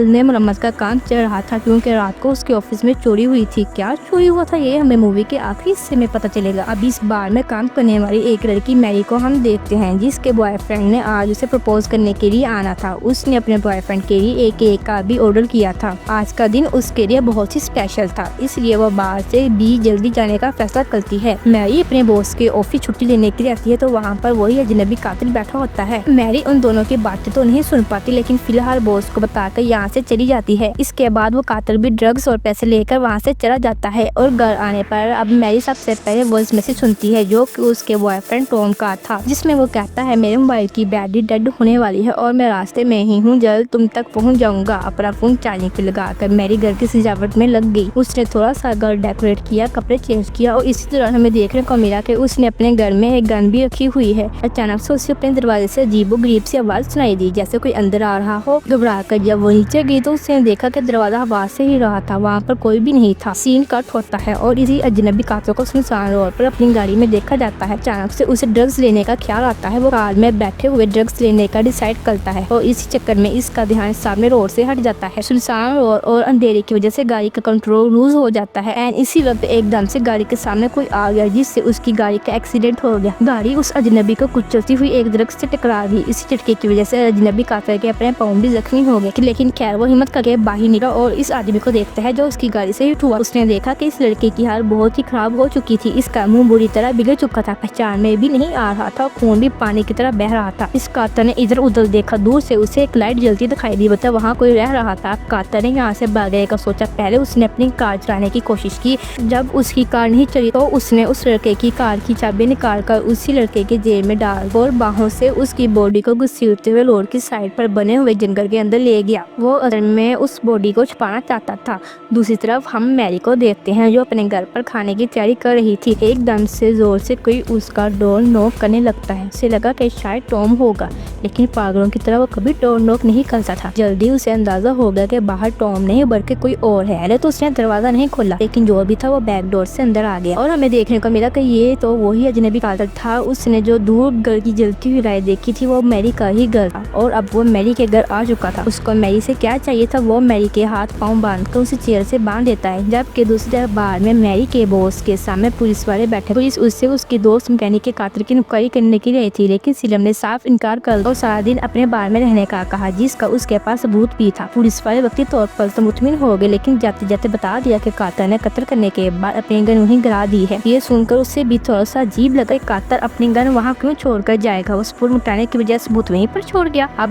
Office में मरम्मत का काम चल रहा था क्योंकि रात को उसके ऑफिस में चोरी हुई थी। क्या चोरी हुआ था ये हमें मूवी के आखिरी हिस्से में पता चलेगा। अब इस बार में काम करने वाली एक लड़की मैरी को हम देखते हैं, जिसके बॉयफ्रेंड ने आज उसे प्रपोज करने के लिए आना था। उसने अपने बॉयफ्रेंड के लिए एक केक का भी ऑर्डर किया था। आज का दिन उसके लिए बहुत ही स्पेशल था, इसलिए वो बाहर से भी जल्दी जाने का फैसला करती है। मैरी अपने बॉस के ऑफिस छुट्टी लेने के लिए आती है तो वहाँ पर वही अजनबी कातिल बैठा होता है। मैरी उन दोनों की बातें तो नहीं सुन पाती, लेकिन फिलहाल बॉस को बताकर यहाँ से चली जाती है। इसके बाद वो कातिल भी ड्रग्स और पैसे लेकर वहाँ से चला जाता है और घर आने पर अब मैरी सबसे पहले वॉइस मैसेज सुनती है जो कि उसके बॉयफ्रेंड टॉम का था, जिसमें वो कहता है मेरे मोबाइल की बैटरी डेड होने वाली है और मैं रास्ते में ही हूँ, जल्द तुम तक पहुँच जाऊंगा। अपना फोन चार्जिंग पे लगाकर मैरी घर की सजावट में लग गई। उसने थोड़ा सा घर डेकोरेट किया, कपड़े चेंज किया और इसी दौरान हमें देखने को मिला कि उसने अपने घर में एक गन भी रखी हुई है। अचानक से उसे अपने दरवाजे से अजीबोगरीब सी आवाज सुनाई दी, जैसे कोई अंदर आ रहा हो। घबरा कर जब वो नीचे गई तो उसने देखा कि दरवाजा आवाज से ही रहा था, वहाँ पर कोई भी नहीं था। सीन कट होता है और इसी अजनबी कातिल को सुनसान रोड पर अपनी गाड़ी में देखा जाता है। अचानक से उसे ड्रग्स लेने का ख्याल आता है। वो कार में बैठे हुए ड्रग्स लेने का डिसाइड करता है और इसी चक्कर में इसका ध्यान सामने रोड से हट जाता है। सुनसान रोड और अंधेरे की वजह से गाड़ी का कंट्रोल लूज हो जाता है एंड इसी वक्त एकदम से गाड़ी के सामने कोई आ गया, जिससे उसकी गाड़ी का एक्सीडेंट हो गया। गाड़ी उस अजनबी को कुचलती हुई एक दरख्त से टकरा गई। इसी झटके की वजह से अजनबी कातिल के अपने पाँव भी जख्मी हो गए, लेकिन खैर वो हिम्मत करके बाहर निकला और इस आदमी को देखता है जो उसकी गाड़ी से हिट हुआ। उसने देखा कि इस लड़के की हालत बहुत ही खराब हो चुकी थी। इसका मुंह बुरी तरह बिगड़ चुका था, पहचान में भी नहीं आ रहा था, खून भी पानी की तरह बह रहा था। इस कातिल ने इधर उधर देखा, दूर से उसे एक लाइट जलती दिखाई दी, बता वहाँ कोई रह रहा था। कातिल ने यहाँ से भागने का सोचा। पहले उसने अपनी कार चलाने की कोशिश की, जब उसकी कार नहीं चली तो उसने उस लड़के की कार की चाबी निकाल कर उसी लड़के के जेब में डाल और बाहों से उसकी बॉडी को घसीटते हुए रोड की साइड पर बने हुए जंगल के अंदर ले गया। वो असल में उस बॉडी को छुपाना चाहता था। दूसरी तरफ हम मैरी को देखते हैं जो अपने घर पर खाने की तैयारी कर रही थी। एकदम से जोर से कोई उसका डोर नॉक करने लगता है। उसे लगा कि शायद टॉम होगा, लेकिन पागलों की तरह वो कभी डोर नॉक नहीं करता था। जल्दी उसे अंदाजा हो गया कि बाहर टॉम नहीं बल्कि कोई और है। पहले तो उसने दरवाजा नहीं खोला, लेकिन जो भी था वो बैक डोर से अंदर आ गया और हमें देखने को मिला कि ये तो वही अजनबी कातिल था। उसने जो दूर घर की जलती हुई लाइट देखी थी वो मैरी का ही घर था और अब वो मैरी के घर आ चुका था। उसको मैरी से क्या चाहिए था, वो मैरी के हाथ पांव बांधकर उसे चेयर से बांध देता है। जबकि दूसरी तरफ बार में मैरी के बॉस के सामने पुलिस वाले बैठे। पुलिस उससे उसकी दोस्त मैकेनिक के कातिल की इंक्वायरी करने के लिए आई थी, लेकिन सीलम ने साफ इनकार कर और सारा दिन अपने बार में रहने का कहा, जिसका उसके पास सबूत भी था। पुलिस वाले वक्ती तौर पर तो मुतमिन हो गए, लेकिन जाते जाते बता दिया कि कातिल ने कत्ल करने के बाद अपनी गन वहीं गिरा दी है। ये सुनकर उससे भी थोड़ा सा अजीब लगा, कातिल अपनी गन वहाँ क्यों छोड़कर जाएगा। उस पुल मिटाने की वजह सबूत वहीं पर छोड़ गया। अब